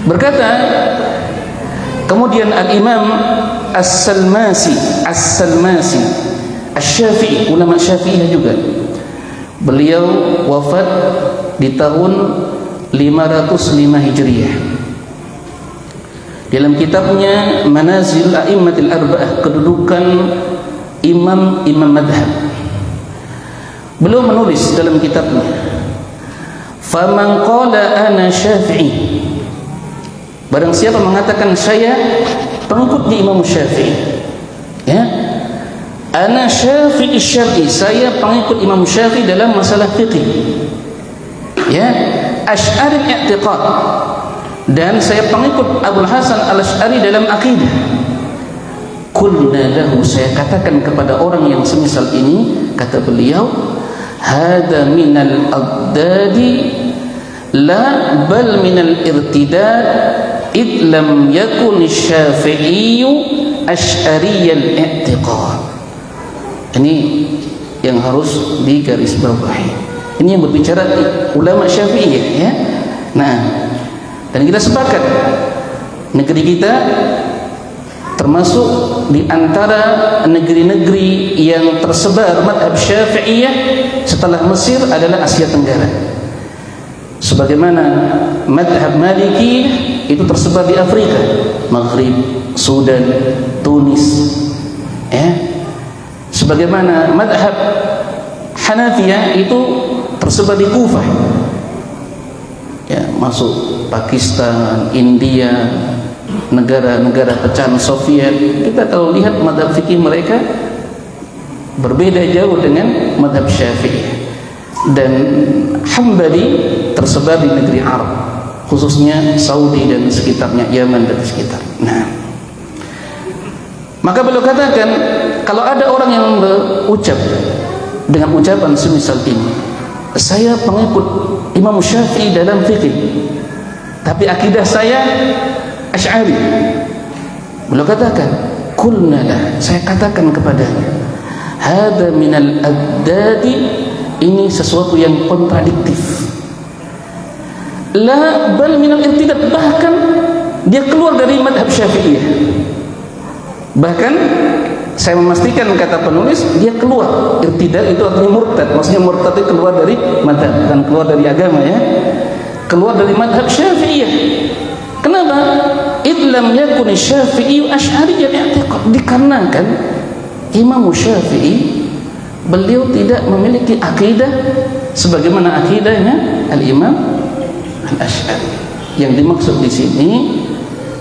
Berkata kemudian Al-Imam As-Salmasi Asy-Syafi'i, ulama Syafi'iyah juga. Beliau wafat di tahun 505 Hijriah. Dalam kitabnya Manazil A'immatil Arba'ah, kedudukan imam-imam madhab, beliau menulis dalam kitabnya, faman qala ana syafi'i, barang siapa mengatakan saya pengikutnya Imam Syafi'i, ya, ana syafi'i syar'i, saya pengikut Imam Syafi'i dalam masalah fiqih, ya, Asy'ari i'tiqad, dan saya pengikut Abul Hasan Al-Asy'ari dalam akidah. Qulna lahu, saya katakan kepada orang yang semisal ini, kata beliau, hada minal abdadi la bal minal irtidad id lam yakun syafi'iyyu asy'ariyal i'tiqad. Ini yang harus digarisbawahi. Ini yang berbicara ulama Syafi'iyah, ya. Nah, dan kita sepakat negeri kita termasuk di antara negeri-negeri yang tersebar madhab Syafi'iyah setelah Mesir adalah Asia Tenggara. Sebagaimana madhab Maliki itu tersebar di Afrika, Maghrib, Sudan, Tunis, ya. Sebagaimana madhab Hanafiyah itu tersebar di Kufah, ya, masuk Pakistan, India, negara-negara pecahan Soviet. Kita kalau lihat madhab fikih mereka berbeda jauh dengan madhab Syafi'i. Dan Hambali tersebar di negeri Arab, khususnya Saudi dan sekitarnya, Yaman dan sekitar. Nah, maka beliau katakan, kalau ada orang yang berucap dengan ucapan semisal ini, saya pengikut Imam Syafi'i dalam fikih, tapi akidah saya Asy'ari, beliau katakan, qulna lah, saya katakan kepadanya, hada minal abdadi, ini sesuatu yang kontradiktif, la bal minal irtidad, bahkan dia keluar dari madhab Syafi'iyah. Bahkan saya memastikan, kata penulis, dia keluar. Irtidad itu artinya murtad, maksudnya murtad itu keluar dari madhab, bukan keluar dari agama, ya, keluar dari madhab Syafi'iyah. Kenapa? Idlam yakun Syafi'i asy'ariyyan i'tiqad, dikarenakan Imam Syafi'i beliau tidak memiliki akidah sebagaimana akidahnya Al-Imam Al-Asy'ari. Yang dimaksud di sini,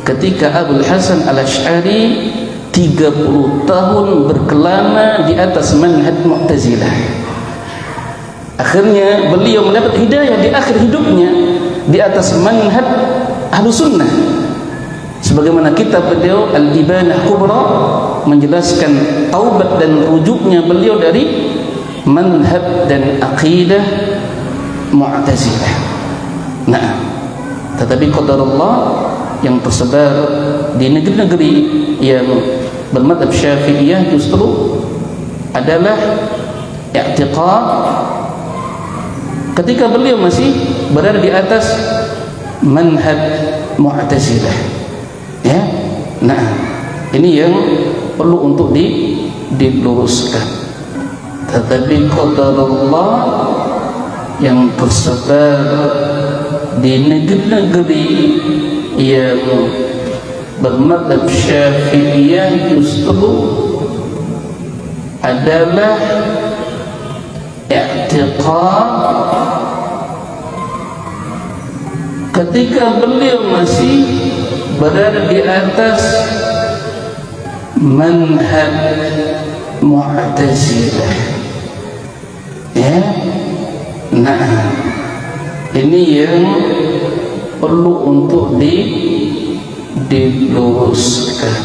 ketika Abul Hasan Al-Asy'ari 30 tahun berkelana di atas manhaj Mu'tazilah, akhirnya beliau mendapat hidayah di akhir hidupnya di atas manhaj Ahlussunnah. Sebagaimana kitab beliau Al-Ibanah Kubra menjelaskan taubat dan rujuknya beliau dari manhaj dan akidah Mu'tazilah. Nah, tetapi qadarullah yang tersebar di negeri-negeri yang bermadhab Syafi'iyah justru adalah i'tiqad ketika beliau masih berada di atas manhaj Mu'tazilah, ya. Nah, ini yang perlu untuk diluruskan. Tetapi qadarullah yang tersebar di negeri-negeri yang bermadhab Syafi'iyah justru adalah i'tiqad ketika beliau masih berada di atas manhaj Mu'tazilah, ya. Nah, ini yang perlu untuk diluruskan.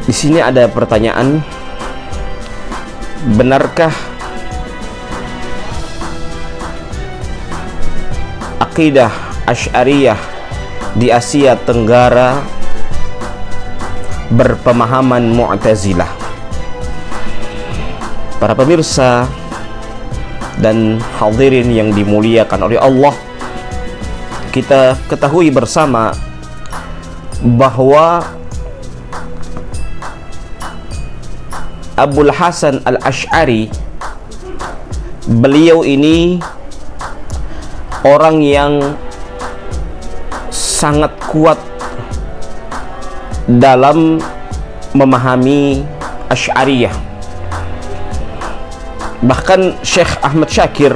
Di sini ada pertanyaan, benarkah akidah Asy'ariyah di Asia Tenggara berpemahaman Mu'tazilah. Para pemirsa dan hadirin yang dimuliakan oleh Allah, kita ketahui bersama bahwa Abul Hasan Al-Asy'ari, beliau ini orang yang sangat kuat dalam memahami Asy'ariyah. Bahkan Syekh Ahmad Syakir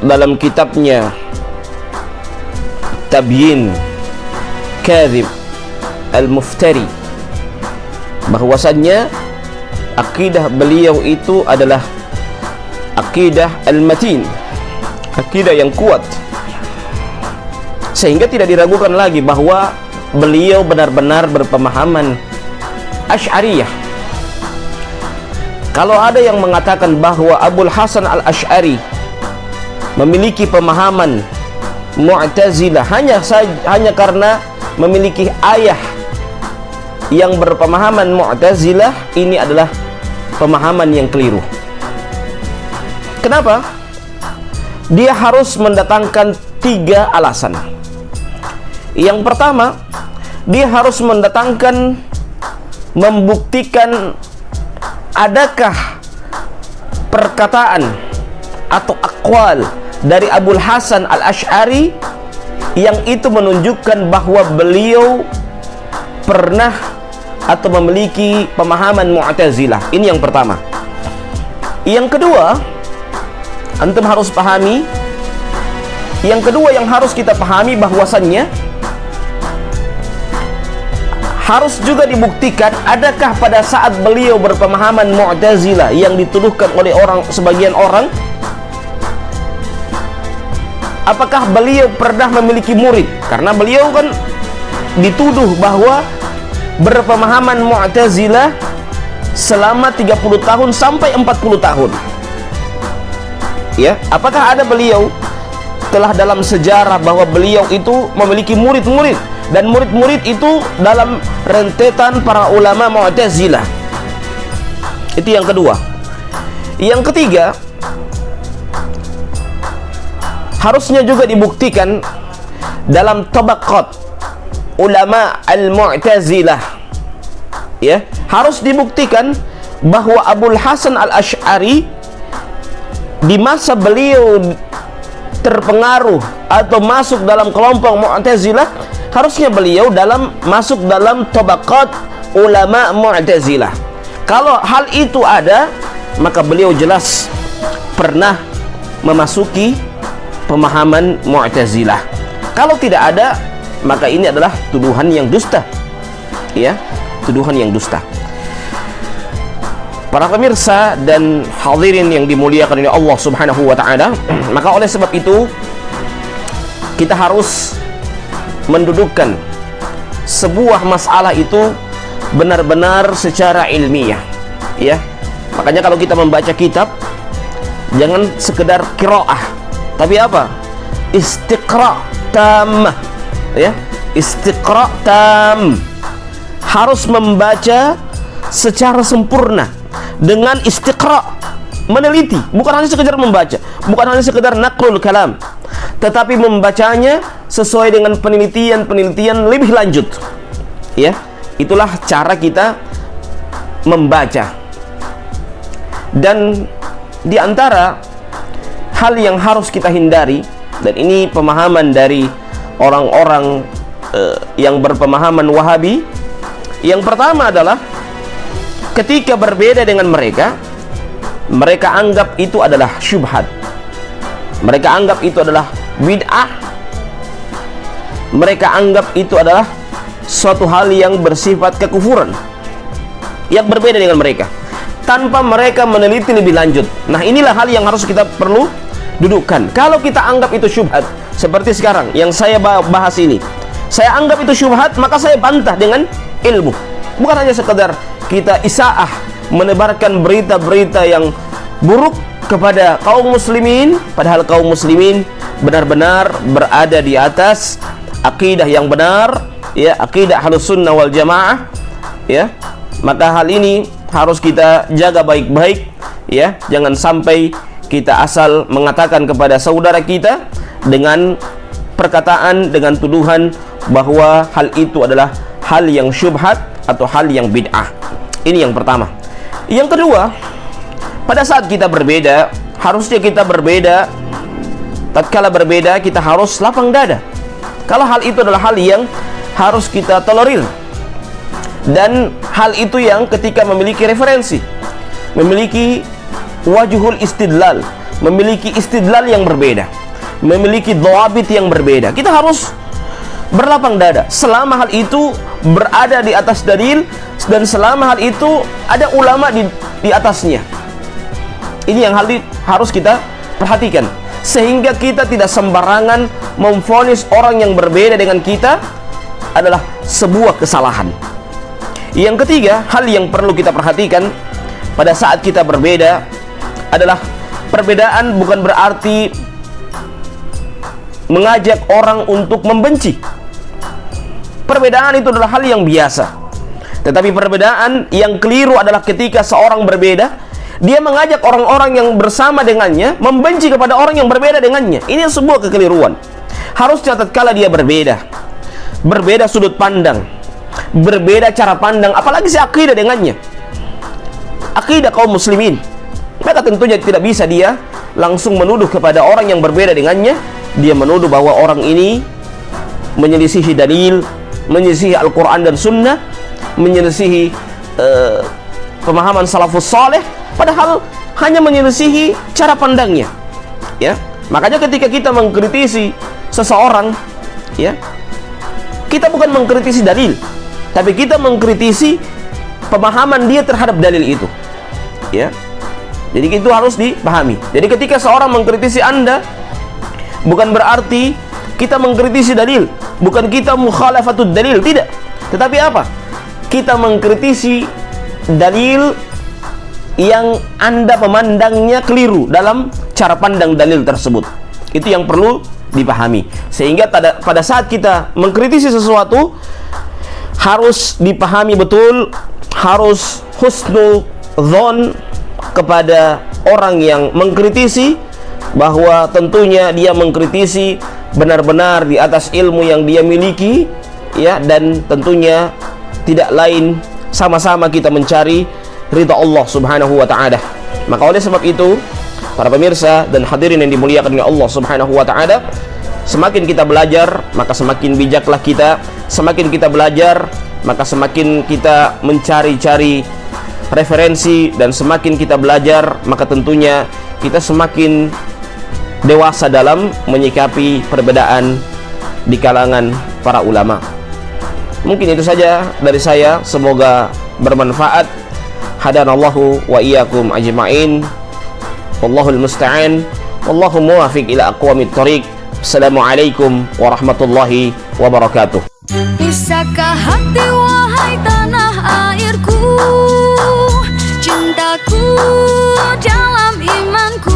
dalam kitabnya Tabyin Kadhib Al-Muftari, bahwasannya akidah beliau itu adalah akidah al-matin, akidah yang kuat, sehingga tidak diragukan lagi bahwa beliau benar-benar berpemahaman Asy'ariyah. Kalau ada yang mengatakan bahwa Abul Hasan Al-Asy'ari memiliki pemahaman Mu'tazilah hanya karena memiliki ayah yang berpemahaman Mu'tazilah, ini adalah pemahaman yang keliru. Kenapa? Dia harus mendatangkan 3 alasan. Yang pertama, dia harus membuktikan adakah perkataan atau aqwal dari Abul Hasan Al-Asy'ari yang itu menunjukkan bahwa beliau pernah atau memiliki pemahaman Mu'tazilah. Ini yang pertama. Yang kedua, antum harus pahami, yang kedua yang harus kita pahami bahwasannya harus juga dibuktikan adakah pada saat beliau berpemahaman Mu'tazilah yang dituduhkan oleh sebagian orang, apakah beliau pernah memiliki murid? Karena beliau kan dituduh bahwa berpemahaman Mu'tazilah selama 30 tahun sampai 40 tahun. Ya, apakah ada beliau telah dalam sejarah bahwa beliau itu memiliki murid-murid, dan murid-murid itu dalam rentetan para ulama Mu'tazilah? Itu yang kedua. Yang ketiga, harusnya juga dibuktikan dalam tabaqat ulama al-Mu'tazilah, ya, harus dibuktikan bahwa Abul Hasan Al-Asy'ari di masa beliau terpengaruh atau masuk dalam kelompok Mu'tazilah, harusnya beliau masuk dalam tabaqat ulama Mu'tazilah. Kalau hal itu ada, maka beliau jelas pernah memasuki pemahaman Mu'tazilah. Kalau tidak ada, maka ini adalah tuduhan yang dusta. Ya, tuduhan yang dusta. Para pemirsa dan hadirin yang dimuliakan oleh Allah Subhanahu wa taala, maka oleh sebab itu kita harus mendudukkan sebuah masalah itu benar-benar secara ilmiah, ya. Makanya kalau kita membaca kitab, jangan sekedar qiraah, tapi apa? Istiqra' tam, ya. Istiqra' tam. Harus membaca secara sempurna dengan istiqra', meneliti, bukan hanya sekedar membaca, bukan hanya sekedar naqlul kalam, tetapi membacanya sesuai dengan penelitian-penelitian lebih lanjut. Ya, itulah cara kita membaca. Dan di antara hal yang harus kita hindari, dan ini pemahaman dari orang-orang yang berpemahaman Wahabi, yang pertama adalah ketika berbeda dengan mereka anggap itu adalah syubhat, mereka anggap itu adalah bid'ah, mereka anggap itu adalah suatu hal yang bersifat kekufuran yang berbeda dengan mereka, tanpa mereka meneliti lebih lanjut. Nah, inilah hal yang harus kita perlu dudukkan. Kalau kita anggap itu syubhat, seperti sekarang yang saya bahas ini, saya anggap itu syubhat, maka saya bantah dengan ilmu, bukan hanya sekedar kita isaah menebarkan berita-berita yang buruk kepada kaum muslimin, padahal kaum muslimin benar-benar berada di atas akidah yang benar, ya, akidah Ahlus Sunnah wal Jamaah, ya. Maka hal ini harus kita jaga baik-baik, ya. Jangan sampai kita asal mengatakan kepada saudara kita dengan perkataan, dengan tuduhan bahwa hal itu adalah hal yang syubhat atau hal yang bid'ah. Ini yang pertama. Yang kedua, pada saat kita berbeda, harusnya kita berbeda. Tatkala berbeda, kita harus lapang dada. Kalau hal itu adalah hal yang harus kita tolerir, dan hal itu yang ketika memiliki referensi, memiliki wajhul istidlal, memiliki istidlal yang berbeda, memiliki dhawabit yang berbeda, kita harus berlapang dada selama hal itu berada di atas dalil, dan selama hal itu ada ulama di atasnya. Ini yang harus kita perhatikan, sehingga kita tidak sembarangan memvonis orang yang berbeda dengan kita adalah sebuah kesalahan. Yang ketiga, hal yang perlu kita perhatikan pada saat kita berbeda adalah perbedaan bukan berarti mengajak orang untuk membenci. Perbedaan itu adalah hal yang biasa. Tetapi perbedaan yang keliru adalah ketika seorang berbeda, dia mengajak orang-orang yang bersama dengannya membenci kepada orang yang berbeda dengannya. Ini sebuah kekeliruan. Harusnya tatkala dia berbeda sudut pandang, berbeda cara pandang, apalagi seakidah dengannya, akidah kaum muslimin, maka tentunya tidak bisa dia langsung menuduh kepada orang yang berbeda dengannya. Dia menuduh bahwa orang ini menyelisihi dalil, menyelisihi Al-Quran dan Sunnah, menyelisihi pemahaman salafus saleh, padahal hanya menyelisihi cara pandangnya, ya. Makanya ketika kita mengkritisi seseorang, ya, kita bukan mengkritisi dalil, tapi kita mengkritisi pemahaman dia terhadap dalil itu, ya. Jadi itu harus dipahami. Jadi ketika seorang mengkritisi Anda, bukan berarti kita mengkritisi dalil, bukan kita mukhalafatud dalil, tidak. Tetapi apa? Kita mengkritisi dalil yang Anda memandangnya keliru dalam cara pandang dalil tersebut. Itu yang perlu dipahami. Sehingga pada saat kita mengkritisi sesuatu, harus dipahami betul, harus husnul dzon kepada orang yang mengkritisi, bahwa tentunya dia mengkritisi benar-benar di atas ilmu yang dia miliki, ya, dan tentunya tidak lain sama-sama kita mencari ridha Allah Subhanahu wa taala. Maka oleh sebab itu, para pemirsa dan hadirin yang dimuliakan oleh Allah Subhanahu wa taala, semakin kita belajar, maka semakin bijaklah kita. Semakin kita belajar, maka semakin kita mencari-cari referensi, dan semakin kita belajar, maka tentunya kita semakin dewasa dalam menyikapi perbedaan di kalangan para ulama. Mungkin itu saja dari saya, semoga bermanfaat. Hadanallahu wa iyyakum ajma'in. Wallahul musta'an. Wallahu muwaffiq ila aqwamit thoriq. Assalamualaikum warahmatullahi wabarakatuh. Bisakah hati wahai tanah airku, cintaku dalam imanku